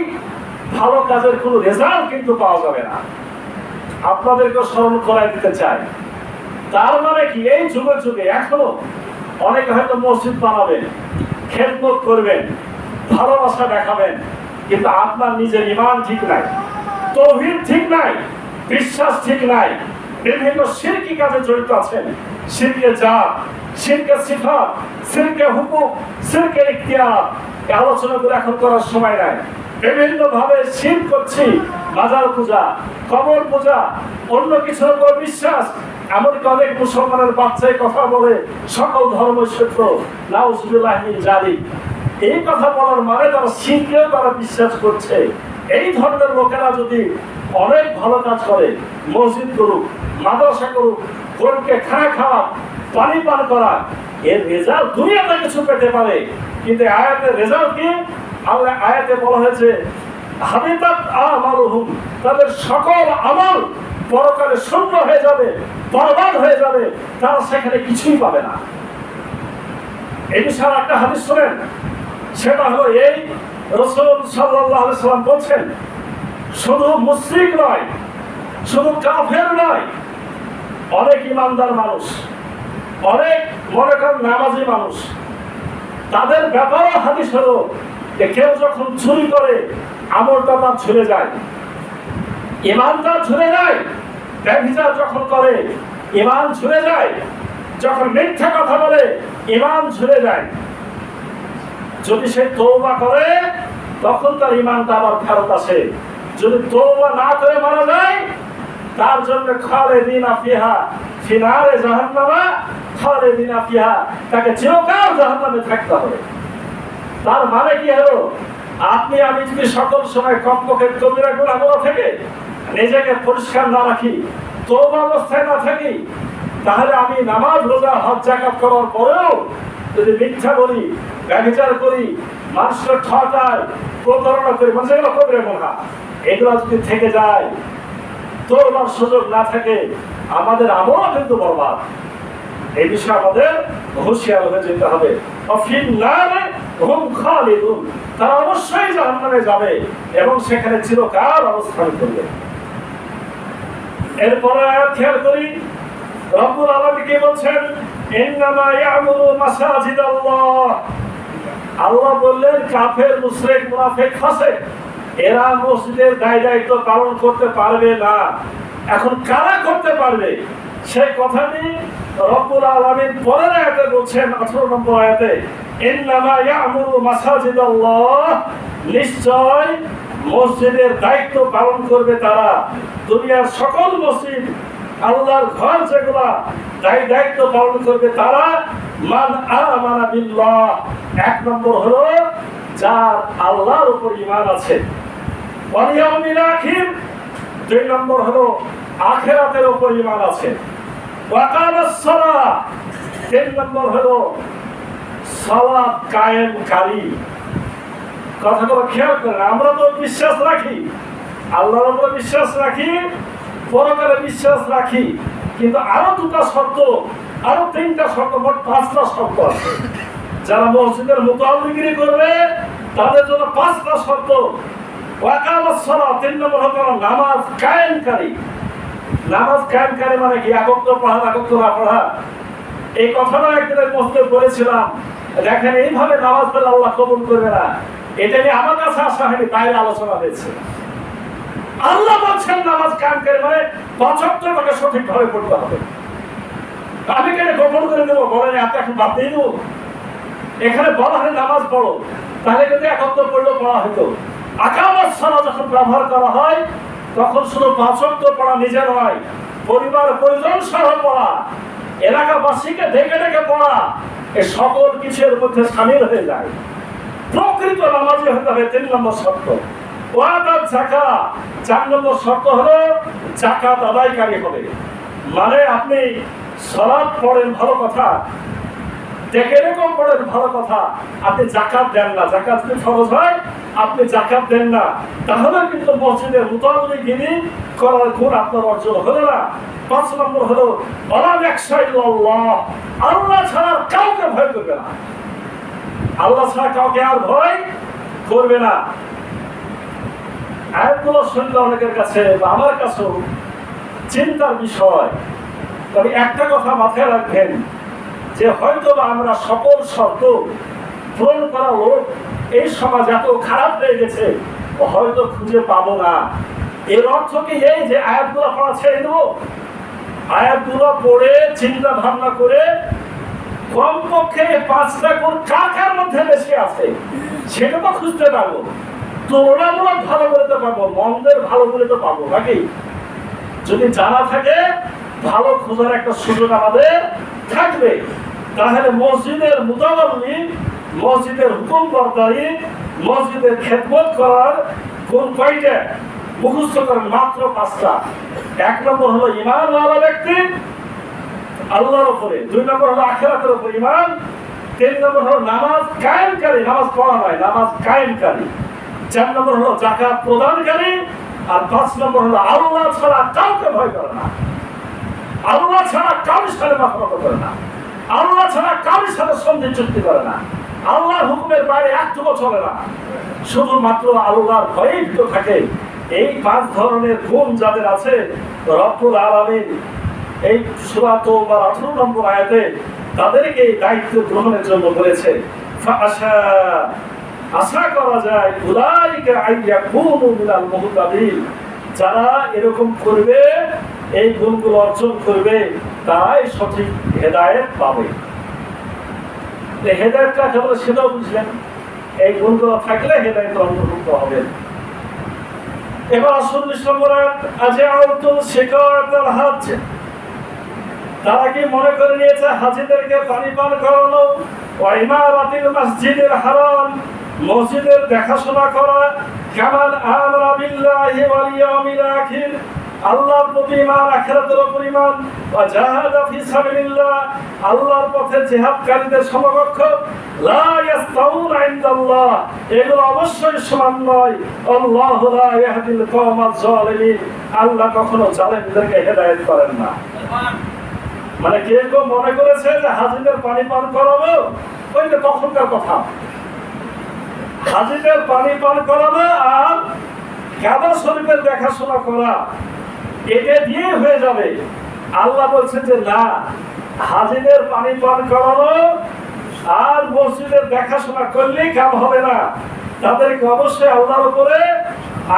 Speaker 1: ভালো কাজের কোনো রেজাল্ট কিন্তু পাওয়া যাবে না। আপনাদেরকে স্মরণ করাই দিতে চাই। তার মানে কি, এই যুগে যুগে এখনো অনেকে হয়তো মসজিদ বানাবেন, খেদমত করবেন, ভালোবাসা দেখাবেন, কিন্তু আপনার নিজের ঈমান ঠিক নাই, তাওহীদ ঠিক নাই, বিশ্বাস ঠিক নাই, বিভিন্ন শিরকি কাজে জড়িত আছেন। শিরকে জাত, শিরকে সিফাত, শিরকে হুকুম, শিরকে ইখতিয়ার, এই আলোচনাগুলো এখন করার সময় নাই। বিভিন্ন ভাবে শিরক করছি, মাজার পূজা, কবর পূজা, অন্য কিছুর উপর বিশ্বাস। এমনকি অনেক মুসলমানের বাচ্চাই কথা বলে সকল ধর্ম সত্য, নাউজুবিল্লাহি মিন যালিক। এই কথা বলার মানে তারা শিরকেও তারা বিশ্বাস করছে। এই ধরনের লোকেরা যদি অনেক ভালো কাজ করে, মসজিদ করুক, মাদ্রাসা করুক, গরিবকে খানা খাওয়া, পানি পান করা, এর রেজাল্ট দুনিয়াতে কিছু পেতে পারে, কিন্তু আয়াতের রেজাল্ট কি? আল্লাহ আয়াতে বলা হয়েছে হাবিতাত আমালুহুম, তাদের সকল আমল পরকালে শূন্য হয়ে যাবে, বরবাদ হয়ে যাবে, তারা সেখানে কিছুই পাবে না। এই বিষয়ে একটা হাদিস শুনেন, সেটা হলো এই, রাসূল সাল্লাল্লাহু আলাইহি সাল্লাম বলছেন, শুধু মুশরিক নয়, শুধু কাফের নয়, অনেক ইমানদার মানুষ, অনেক মনে করেন নামাজি মানুষ, তাদের ব্যাপারে হাদিস হলো যে কেউ যখন চুরি করে আমলটা তার ঝরে যায়, ইমানটা ঝরে যায়। ব্যভিচার যখন করে ইমান ঝরে যায়, যখন মিথ্যা কথা বলে ইমান ঝরে যায়। যদি সে তওবা করে তখন তার ইমানটা আবার ফেরত আসে। যদি তওবা না করে মারা যায়, তার জন্য খালিদিনা ফিহা ফি নারে জাহান্নামা খালিদিনা ফিহা, তাকে চিরকাল জাহান্নামে থাকতে হবে। তার মানে কি হলো, আপনি আমি যদি সকল সময় কমপক্ষে কবিরা গুনাহগুলো থেকে নিজেকে পরিষ্কার না রাখি, তওবা অবস্থায় না থাকি, তাহলে আমি নামাজ, রোজা, হজ, যাকাত করার পরেও যদি মিথ্যা বলি, ব্যভিচার করি, মানুষের ঠকাই, প্রতারণা করি, মানে যেগুলো কবিরা গুনাহ, এগুলো যদি থেকে যায়, তওবার সুযোগ না থাকে, আমাদের আমলও কিন্তু বরবাদ। এই বিষয়ে আমাদের হুঁশিয়ার হয়ে যেতে হবে। তারা অবশ্যই জাহান্নামে যাবে এবং সেখানে চিরকাল অবস্থান করবে। এরপরে আয়াত খেয়াল করি, রব্বুল আলামিন কি বলছেন? ইন্নামা ইয়ামুরু মাসাজিদাল্লাহ। আল্লাহ বললেন কাফের, মুশরিক, মুনাফিক, ফাসিক এরা মসজিদের দায়িত্ব পালন করতে পারবে না। এখন কারা করতে পারবে সেই কথাটি রব্বুল আলামিন পরের আয়াতে বলছেন, 18 নম্বর আয়াতে, ইন্নামা ইয়ামুরু মাসাজিদাল্লাহ, নিশ্চয় মসজিদের দায়িত্ব পালন করবে তারা, দুনিয়ার সকল মসজিদ, আল্লাহর ঘর যেগুলা, দায়িত্ব পালন করবে তারা, মান আমানা বিল্লাহ, 1 নম্বর হলো যার আল্লাহর উপর ঈমান আছে, ওয়াল ইয়াউমিল আখির, 2 নম্বর হলো আখিরাতের উপর ঈমান আছে, ওয়া কামাস সালাহ, 3 নম্বর হলো সালাত কায়েমকারী। কথাগুলো খেয়াল করেন, আমরা তো বিশ্বাস রাখি, আল্লাহর উপর বিশ্বাস রাখি, পরকালে বিশ্বাস রাখি, কিন্তু আরো 2টা শর্ত, আরো 3টা শর্ত, মোট 5টা শর্ত আছে। যারা মসজিদের মুতাআল্লিগিরি করবে তাদের জন্য 5টা শর্ত। ওয়া কামাস সালাহ, 3 নম্বর হলো নামাজ কায়েমকারী। নামাজ কায়েমকারী মানে কি? একত্র পড়া, একত্র না পড়া। এই কথাটা একদিনের মধ্যে বলেছিলাম, দেখেন এইভাবে নামাজ পড়লে আল্লাহ কবুল করবে না, এটা নিয়ে আমার কাছে আসা হয়নি, বাইরে আলোচনা হয়েছে। আল্লাহ বলছেন নামাজ কায়েমকারী মানে 5 ওয়াক্ত তাকে সঠিকভাবে পড়তে হবে। আমি কেন গোপন করে দেবো? বলেন আপনি এখন বাদ দিয়ে দেবো? এখানে বলা হয় নামাজ পড়ো, তাহলে কিন্তু একত্র পড়লেও পড়া হতো। আকামাস সালাহ যখন ব্যবহার করা হয় তখন শুধু 5 ওয়াক্ত পড়া নিজে নয়, পরিবার পরিজন সহ পড়া, এলাকাবাসীকে ডেকে ডেকে পড়া, এই সকল কিছুর মধ্যে শামিল হয়ে যায়। প্রকৃত নামাজি হতে হবে, 3 নম্বর শর্ত। ওয়াদাত যাকাত, 4 নম্বর শর্ত হলো যাকাত আদায়কারী হবে। মানে আপনি সালাত পড়েন ভালো কথা, দেখে এরকম পড়েন ভালো কথা, আপনি জাকাত দেন না, জাকাত যদি ফরজ হয় আপনি জাকাত দেন না, তাহলে কিন্তু মসজিদের মুতাল্লিগিরি করার গুণ আপনার অর্জন হলো না। 5 নম্বর হলো আল্লাহ ছাড়া কাউকে ভয় করবে না, আল্লাহ ছাড়া কাউকে আর ভয় করবে না। আয়াতগুলো শুনলে অনেকের কাছে বা আমার কাছেও চিন্তার বিষয়। তবে একটা কথা মাথায় রাখবেন যে হয়তো আমরা সকল শর্ত পূরণ করা লোক এই সমাজ এত খারাপ হয়ে গেছে হয়তো খুঁজে পাবো না। এর অর্থ কি এই যে আয়াতগুলো পড়া ছেড়ে দেবো? আয়াতগুলো পড়ে চিন্তা ভাবনা করে কমপক্ষে 5টা গুণ কার মধ্যে বেশি আছে সেটা তো খুঁজতে পারবো, তুলনামূলক ভালো বলতে পারবো, মন্দের ভালো বলে তো পাবো নাকি? যদি জানা থাকে ভালো খোঁজার একটা সুযোগ আমাদের থাকবে। তাহলে মসজিদের মুতাওয়াল্লি, মসজিদের হুকুম বরদারি, মসজিদের খেদমত করার কোন কয়টা মুখস্থ করেন? মাত্র 5টা। 1 নম্বর হলো ঈমানওয়ালা ব্যক্তি আল্লাহর উপরে, 2 নম্বর হলো আখিরাতের উপর ঈমান, 3 নম্বর হলো নামাজ কায়েমকারী, নামাজ পড়া নয়, নামাজ কায়েমকারী, 4 নম্বর হলো যাকাত প্রদানকারী, আর 5 নম্বর হলো আল্লাহ ছাড়া কাউকে ভয় করে না, আল্লাহ ছাড়া কারোর সাথে মাথা ব্যথা করে না, আল্লাহ ছাড়া কারোর সাথে সন্ধি চুক্তি করে না, আল্লাহর হুকুমের বাইরে একটুকু চলে না, শুধুমাত্র আল্লাহর ভয়েই তো থাকে। এই 5 ধরনের গুণ যাদের আছে রব্বুল আলামিন এই সূরা তাওবার 18 নম্বর আয়াতে তাদেরকে এই দায়িত্ব গ্রহণের জন্য বলেছে। আশা করা যায় উলাইকা আইয়াকুনু মিনাল মুহতাদিন, যারা এরকম করবে, এই গুণগুলো অর্জন করবে, তারাই সঠিক হেদায়েত পাবে। হেদায়েত কাকে বলে সেটাও বুঝলেন, এই গুণগুলো থাকলে হেদায়েতের অন্তর্ভুক্ত হবে। এবার 40 নম্বর আয়াত, আজআলতুল সিকারাতাল হাজ্জ, তারা কি মনে করে নিয়েছে হাজীদেরকে পানি পান করানো, ওয়া ইমারাতিল মসজিদিল হারাম, মসজিদের দেখাশোনা করা, কামান আমানা বিল্লাহি ওয়াল ইয়াউমিল আখির, আল্লাহর প্রতি ঈমান, আখিরাতের উপর ঈমান, ওয়া জাহাদা ফি সাবিলিল্লাহ, আল্লাহর পথে জিহাদকারীদের সমকক্ষ, লা ইয়াস্তাউনা ইনদাল্লাহ, এগুলো অবশ্যই সমান নয়। আল্লাহু লা ইয়াহদিল কওমাজ জালিমিন, আল্লাহ কখনো জালেমদেরকে হেদায়েত করেন না। মানে কেউ মনে করেছে যে হাজীদের পানি পান করাবো, ওই যে তখনকার কথা, হাজীদের পানি পান করানো আর কাবা শরীফের দেখাশোনা করা এটা দিয়ে হয়ে যাবে। আল্লাহ বলছেন যে না, হাজীদের পানি পান করানো আর মসজিদের দেখাশোনা করলেই কাম হবে না, তাদেরকে অবশ্যই আল্লাহর উপরে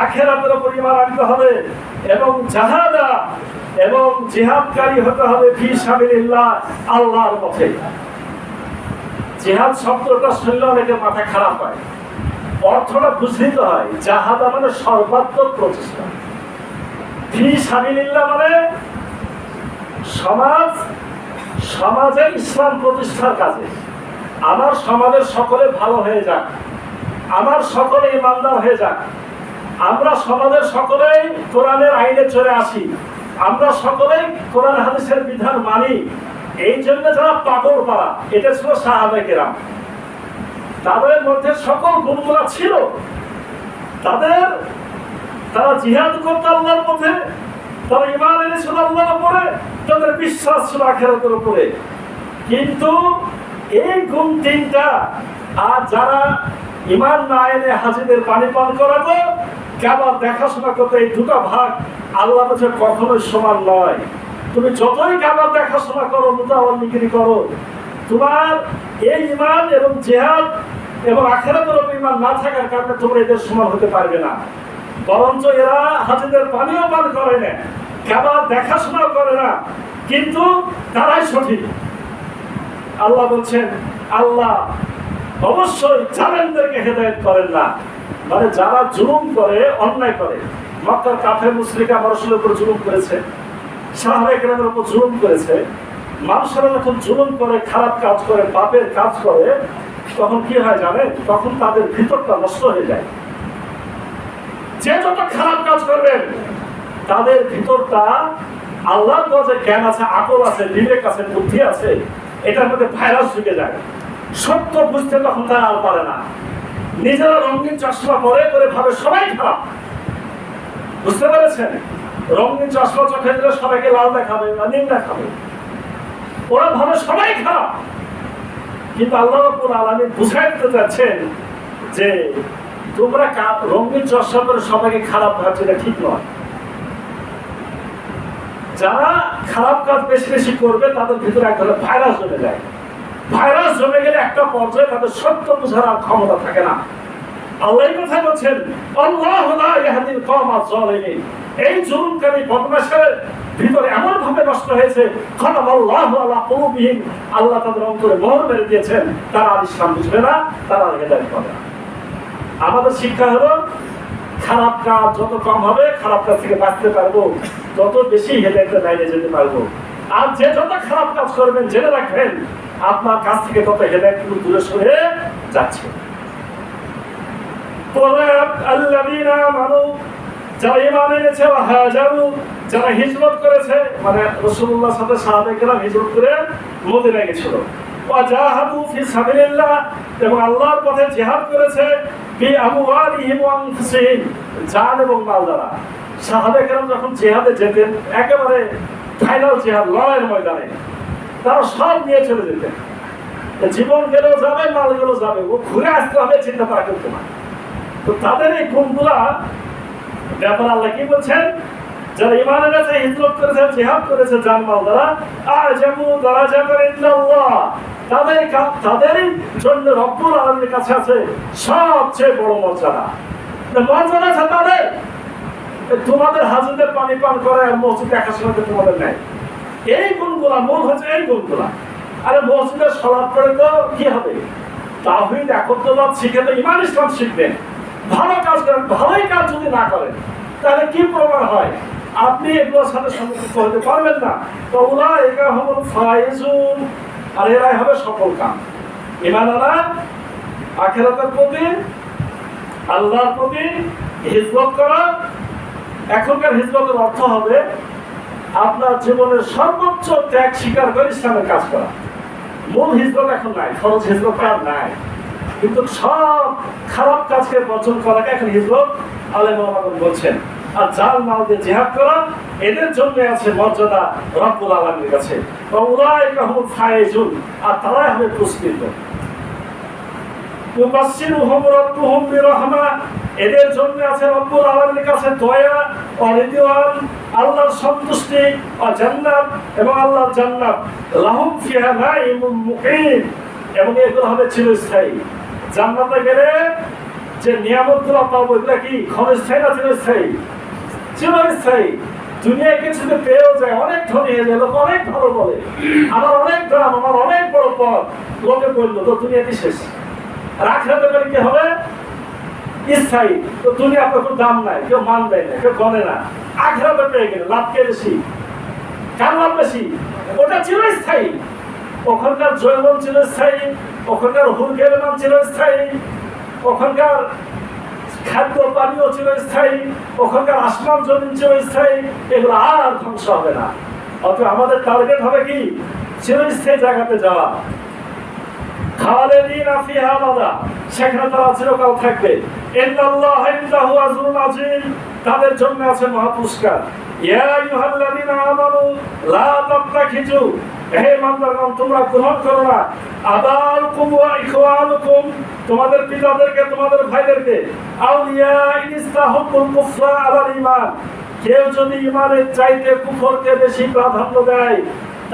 Speaker 1: আখিরাতের উপর ঈমান আনতে হবে এবং জাহাদা এবং জিহাদকারী হতে হবে ফি সাবিলিল্লাহ, আল্লাহর পথে। জিহাদ শব্দটা শুনলে অনেকের মাথা খারাপ হয়, অর্থটা বুঝতে হয়। জাহাদা মানে সর্বাত্মক প্রচেষ্টা, ফি সাবিলিল্লাহ মানে সমাজের ইসলাম প্রতিষ্ঠার কাজে। আমার সমাজের সকলে ভালো হয়ে যাক, আমার সকলে ইমানদার হয়ে যাক, আমরা সমাজের সকলেই কোরআনের আইনে চলে আসি, আমরা সকলেই কোরআন হাদিসের বিধান মানি, এই জন্য যারা পাগল পারা, এটা ছিল সাহাবায়ে কেরাম। তাদের মধ্যে সকল গুণগুলো ছিল, তারা জিহাদ করতো আল্লাহর পথে, তারা ঈমান এনেছিল আল্লাহর উপরে, তাদের বিশ্বাস ছিল আখিরাতের উপরে। কিন্তু এই গুণ 3টা, আর যারা ঈমান না এনে হাজীদের পানি পান করাতো, কাবা দেখাশোনা করতে, এই 2টা ভাগ আল্লাহর কাছে কখনোই সমান নয়। তুমি যতই কাবা দেখাশোনা করো, মুতাওয়াল্লিগিরি করো, তোমার এই ঈমান এবং জিহাদ এবং আখিরাতের উপর ঈমান না থাকার কারণে তোমরা এদের সমান হতে পারবে না। বরঞ্চ এরা হাজীদের পানিও পান করে না, কাবা দেখাশোনা করে না, কিন্তু তারাই সঠিক। আল্লাহ বলছেন আল্লাহ অবশ্যই জালেমদেরকে হেদায়েত করেন না। মানে যারা জুলুম করে, অন্যায় করে, মক্কার কাফের মুশরিকরা মানুষের উপর জুলুম করেছে, সাহাবায়ে কেরামের উপর জুলুম করেছে। মানুষেরা যখন জুলুম করে, খারাপ কাজ করে, পাপের কাজ করে, তখন কি হয় জানেন? তখন তাদের ভিতরটা নষ্ট হয়ে যায়। যে যত খারাপ কাজ করবেন, তাদের ভিতরটা, আল্লাহর কাছে জ্ঞান আছে, আকল আছে, বিবেক আছে, বুদ্ধি আছে, এটার মধ্যে ভাইরাস ঢুকে যায়। সত্য বুঝতে তখন তারা আর পারে না, নিজেরা রঙিন চশমা পরে করে ভাবে সবাই খারাপ। বুঝতে পেরেছেন? রঙিন চশমা চোখে দিলে সবাইকে লাল দেখাবে বা নীল দেখাবে, ওরা ভাবে সবাই খারাপ। কিন্তু আল্লাহ রাব্বুল আলামিন বুঝাই দিতে চাচ্ছেন যে তোমরা রঙিন চশমা করে সবাইকে খারাপ ভাবছে, এটা ঠিক নয়। যারা খারাপ কাজ বেশি বেশি করবে তাদের ভিতরে এক ধরনের ভাইরাস জমে যায়। ভাইরাস জমে গেলে একটা পর্যায়ে তাদের সত্য বোঝার আর ক্ষমতা থাকে না। আল্লাহ কথা বলছেন, আল্লাহু লা ইয়াহদিল কওমাজ জালিমিন। এই জুলুমকারী বদমাশের ভিতরে এমন ভাবে নষ্ট হয়েছে, খাতামাল্লাহু আলা কুলুবিহিম, আল্লাহ তাদের অন্তরে মোহর মেরে দিয়েছেন, তারা আর ইসলাম বুঝবে না, তারা আর হেদায়েত পাবে না। আমাদের শিক্ষা হলো খারাপ কাজ যত কম হবে, খারাপ কাজ থেকে বাঁচতে পারবো, তত বেশি হেদায়েতের লাইনে যেতে পারবো। আর যে যত খারাপ কাজ করবেন জেনে রাখবেন আপনার কাছ থেকে তত হেদায়েত কিন্তু দূরে সরে যাচ্ছে। যারা ঈমান এনেছে, যারা হিজরত করেছে, মানে রাসূলুল্লাহর সাথে সাহাবায়ে কেরাম হিজরত করে মদিনায় গিয়েছিল, ওয়াজাহাদু ফি সাবিলিল্লাহ, এবং আল্লাহর পথে জিহাদ করেছে, বিআমওয়ালিহিম ওয়া আনফুসিহিম, জান এবং মাল দ্বারা। সাহাবায়ে কেরাম যখন জিহাদে যেতেন, একেবারে ফাইনাল জিহাদ, লড়াইয়ের ময়দানে, তারা সব নিয়ে চলে যেতেন। জীবন গেলেও যাবে, মাল গেলেও যাবে, ও ঘুরে আসতে হবে চিন্তা তারা করতো না। তো তাদের এই গুণগুলা ব্যাপার আল্লাহ কি বলছেন, যারা ঈমান এনেছে, হিজরত করেছে, জিহাদ করেছে জান মাল দ্বারা, আর যেমন দারাজাতান ইনদাল্লাহ, তাদের জন্য রব্বুল আলামিনের কাছে আছে সবচেয়ে বড় মর্যাদা। মর্যাদা আছে তাদের। তোমাদের হাজিদের পানি পান করে মসজিদ দেখার সময় তোমাদের নেই। এই গুণগুলা মূল হচ্ছে এই গুণগুলা। আরে মসজিদের সালাত পড়ে তো কি হবে? তাওহীদ একত্ববাদ শিখে তো ঈমান ইসলাম শিখবেন। ভালো কাজ করেন, ভালোই কাজ যদি না করেন তাহলে কি প্রমাণ হয়? আপনি এগুলোর সাথে সম্পৃক্ত হতে পারবেন না। তো উলাইকা হুমুল ফাইজুন, আর এরাই হবে সফল কাম। ঈমান আনা, আখিরাতের প্রতি, আল্লাহর প্রতি হিজরত করা। এখনকার হিজরতের অর্থ হবে আপনার জীবনের সর্বোচ্চ ত্যাগ স্বীকার করে ইসলামের কাজ করা। মূল হিজরত এখন নাই, ফরজ হিজরত আর নাই, কিন্তু সব খারাপ কাজকে বর্জন করাকে এখন হিজরত আলেম ওলামাগণ বলছেন। আর জাল মাল দিয়ে জিহাদ করা, এদের জন্য আছে মর্যাদা রব্বুল আলামিনের কাছে। উলাইকা হুমুল ফাইজুন, আর তারাই হবে পুরস্কৃত। ইউবাশশিরুহুম রাব্বুহুম বিরহমা, এদের জন্য আছে রব্বুল আলামিনের কাছে দয়া ও রিদওয়ান, আল্লাহর সন্তুষ্টি ও জান্নাত, এবং আল্লাহর জান্নাত। লাহুম ফিহা নাঈমুম মুকিম, এবং এগুলো হবে চিরস্থায়ী। জান্নাতে গেলে যে নিয়ামতগুলো পাবো এগুলো কি ক্ষণস্থায়ী না চিরস্থায়ী? চিরস্থায়ী। দুনিয়ায় কিছু পেয়েও যায়, অনেক ধনী হয়ে যায়, লোক অনেক ভালো বলে, আমার অনেক দাম, আমার অনেক বড় পদ, লোকে বললো তো দুনিয়াটি শেষ। আর আখিরাতে গেলে কি হবে? স্থায়ী। তো দুনিয়া আপনার কোনো দাম নাই, কেউ মান দেয় না, কেউ গণে না। আখিরাতে পেয়ে গেলে লাভ কে বেশি? কার লাভ বেশি? ওটা চিরস্থায়ী। ওখানকার জৈবন চিরস্থায়ী, ওখানকার হুরগেলমান চিরস্থায়ী, ওখানকার খাদ্য পানীয় চিরস্থায়ী, ওখানকার আসমান জমিন চিরস্থায়ী, এগুলো আর ধ্বংস হবে না। অথবা আমাদের টার্গেট হবে কি? চিরস্থায়ী জায়গাতে যাওয়া। খালিদিনা ফিহা আবাদা, সেখানে তারা চিরকাল থাকবে। ইন্নাল্লাহা ইনদাহু আজরুন আযীম, তাদের জন্য আছে মহা পুরস্কার। ইয়া আইয়ুহাল্লাযীনা আমানু লা তাত্তাখিযু, হে ইমানদারগণ তোমরা গ্রহণ করো না, আবাউকুম ওয়া ইখওয়ানুকুম, তোমাদের পিতাদেরকে, তোমাদের ভাইদেরকে, আউলিয়া ইন ইসতাহাব্বুল কুফরা আলাল ঈমান, কেউ যদি ঈমানের চাইতে কুফরকে বেশি প্রাধান্য দেয়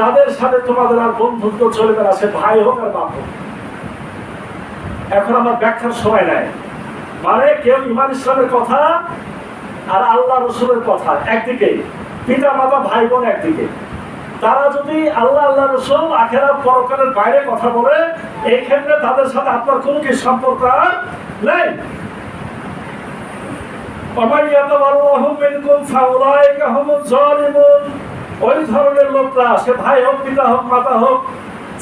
Speaker 1: তাদের সাথে তোমাদের আর বন্ধুত্ব চলবে না, সে ভাই হোক আর বাপ হোক। এখন আমার ব্যাখ্যার সময় নাই। মানে কেউ ঈমান ইসলামের কথা আর আল্লাহ রসুলের কথা একদিকে, পিতা মাতা ভাই বোন একদিকে, তারা যদি আল্লাহ আল্লাহ রসুল আখিরাত পরকালের বাইরে কথা বলে, এই ক্ষেত্রে তাদের সাথে আপনার কোনো কি সম্পর্ক আর নেই। ওই ধরনের লোকরা, সে ভাই হোক, পিতা হোক, মাতা হোক,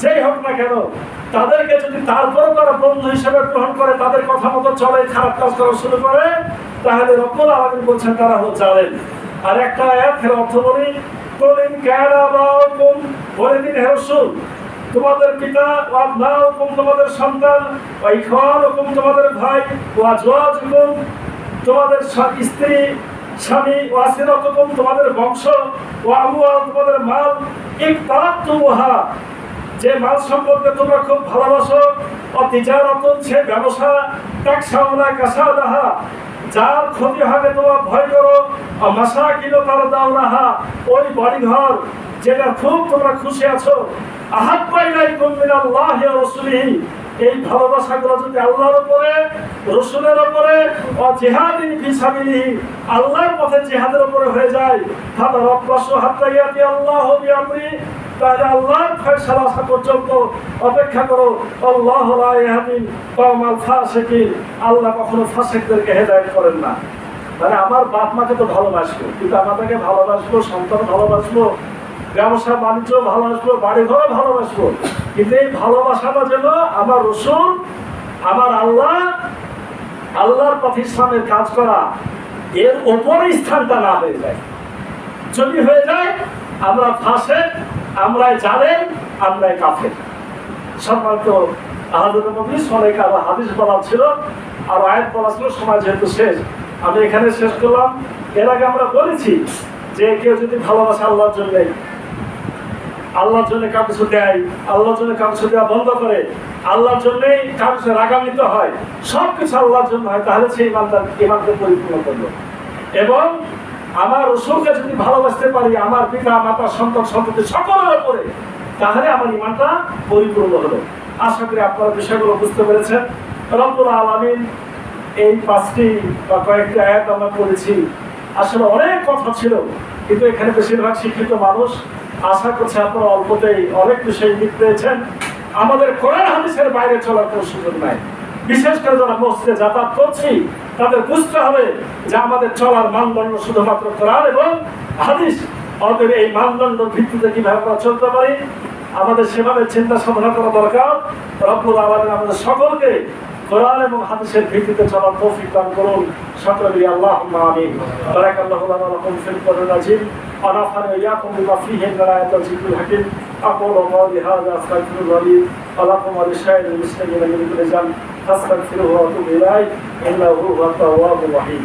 Speaker 1: যেই হোক না কেন, তাদেরকে যদি তারপরও তারা বন্ধু হিসেবে গ্রহণ করে, তাদের কথা মতো চলে, খারাপ কাজ করা শুরু করে, তাহলে রব্বুল আলামিন বলছেন তারা হলো জালেম। আর একটা আয়াতের অর্থ বলি, বলে দিন হে রাসূল, তোমাদের পিতা ও আবনাউকুম তোমাদের সন্তান, ও ইখওয়ানুকুম তোমাদের ভাই, ও আজওয়াজুকুম তোমাদের স্ত্রী স্বামী, ও আসিরাতুকুম তোমাদের বংশ, ও আমওয়াল তোমাদের মাল, ইকতারাতুহা যে মাল সম্পর্কে তোমরা খুব ভালোবাসো, ও তিজারাতুন সে ব্যবসা, তাকশাউনা কাসাদাহা যার ক্ষতি হবে তোমরা ভয় করো, ও মাসাকিন তারদাউনাহা ওই বাড়িঘর যেটা খুব তোমরা খুশি আছো, আহাব্বা ইলাইকুম মিনাল্লাহি ওয়া রাসূলিহি এই ভালোবাসাগুলো যদি আল্লাহর উপরে, রাসূলের উপরে, ও জিহাদিন ফি সাবিলিহি আল্লাহর পথে জিহাদের উপরে হয়ে যায়, ফাতারাব্বাসু হাত্তা ইয়াতি আল্লাহু বিআমরি তাহলে আল্লাহর ফয়সালা আসা পর্যন্ত অপেক্ষা করো। আল্লাহু লা ইয়াহদিল কওমাল ফাসিকিন আল্লাহ কখনো ফাসিকদেরকে হেদায়েত করেন না। মানে আমার বাপ মাকে তো ভালোবাসবো, পিতা মাতাকে ভালোবাসবো, সন্তান ভালোবাসবো, ব্যবসা বাণিজ্য ভালোবাসবো, বাড়ি ঘরে ভালোবাসবো, কিন্তু এই ভালোবাসাটা যেন আমার রাসূল, আমার আল্লাহ, আল্লাহর পথে ইসলামের কাজ করা এর ওপরে স্থানটা না হয়ে যায়। যদি হয়ে যায় আমরা ফাসিক, আমরাই জালেম, আমরাই কাফের। সম্মানিত আহমদ নবী অনেক আরো হাদিস বলা ছিল আর আয়াত বলা ছিল, সময় যেহেতু শেষ আমি এখানে শেষ করলাম। এর আগে আমরা বলেছি যে কেউ যদি ভালোবাসে আল্লাহর জন্য, আল্লাহর জন্য কাউ কিছু দেয়, আল্লাহর জন্য কাউ কিছু দেওয়া বন্ধ করে, আল্লাহর জন্যই কাউ কিছু রাগান্বিত হয়, সব কিছু আল্লাহর জন্য হয়, তাহলে সেই ইমানকে পরিপূর্ণ করলো। এবং আমার রাসূলকে যদি ভালোবাসতে পারি আমার পিতা মাতা সন্তান সন্ততি সকলের উপরে, তাহলে আমার ইমানটা পরিপূর্ণ হলো। আশা করি আপনারা বিষয়গুলো বুঝতে পেরেছেন। রব্বুল আলামিন এই 5টি বা কয়েকটি আয়াত আমরা পড়েছি, আসলে অনেক কথা ছিল, কিন্তু এখানে বেশিরভাগ শিক্ষিত মানুষ, আশা করছি আপনারা অল্পতেই অনেক বিষয় ইঙ্গিত পেয়েছেন। আমাদের কোরআন হাদিসের বাইরে চলার কোনো সুযোগ নাই। বিশেষ করে যারা মসজিদে যাতায়াত করছি তাদের বুঝতে হবে যে আমাদের চলার মানদণ্ড শুধুমাত্র কোরআন এবং হাদিস। আমাদের এই মানদণ্ডের ভিত্তিতে কিভাবে আমরা চলতে পারি আমাদের সেভাবে চিন্তা সাধনা করা দরকার। রব্বুল আলামিন আমাদের সকলকে কোরআন এবং হাদিসের ভিত্তিতে চলার তৌফিক দান করুন। সকলে আল্লাহুম্মা আমিন। বারাকাল্লাহু লানা ওয়া লাকুম ফিল কোরআনিল আযীম ওয়া নাফা'নি ওয়া ইয়্যাকুম বিমা ফীহি মিনাল আয়াতি ওয়া যিকরিল হাকীম। আকুলু কাওলি হাযা আস্তাগফিরুল্লাহ লি ওয়া লাকুম ওয়া লিসাইরিল মুসলিমিনা মিন কুল্লি যানব ফাস্তাগফিরুহু ওয়া তুবু ইলাইহি ইন্নাহু হুয়াত তাওয়াবুর রাহিম।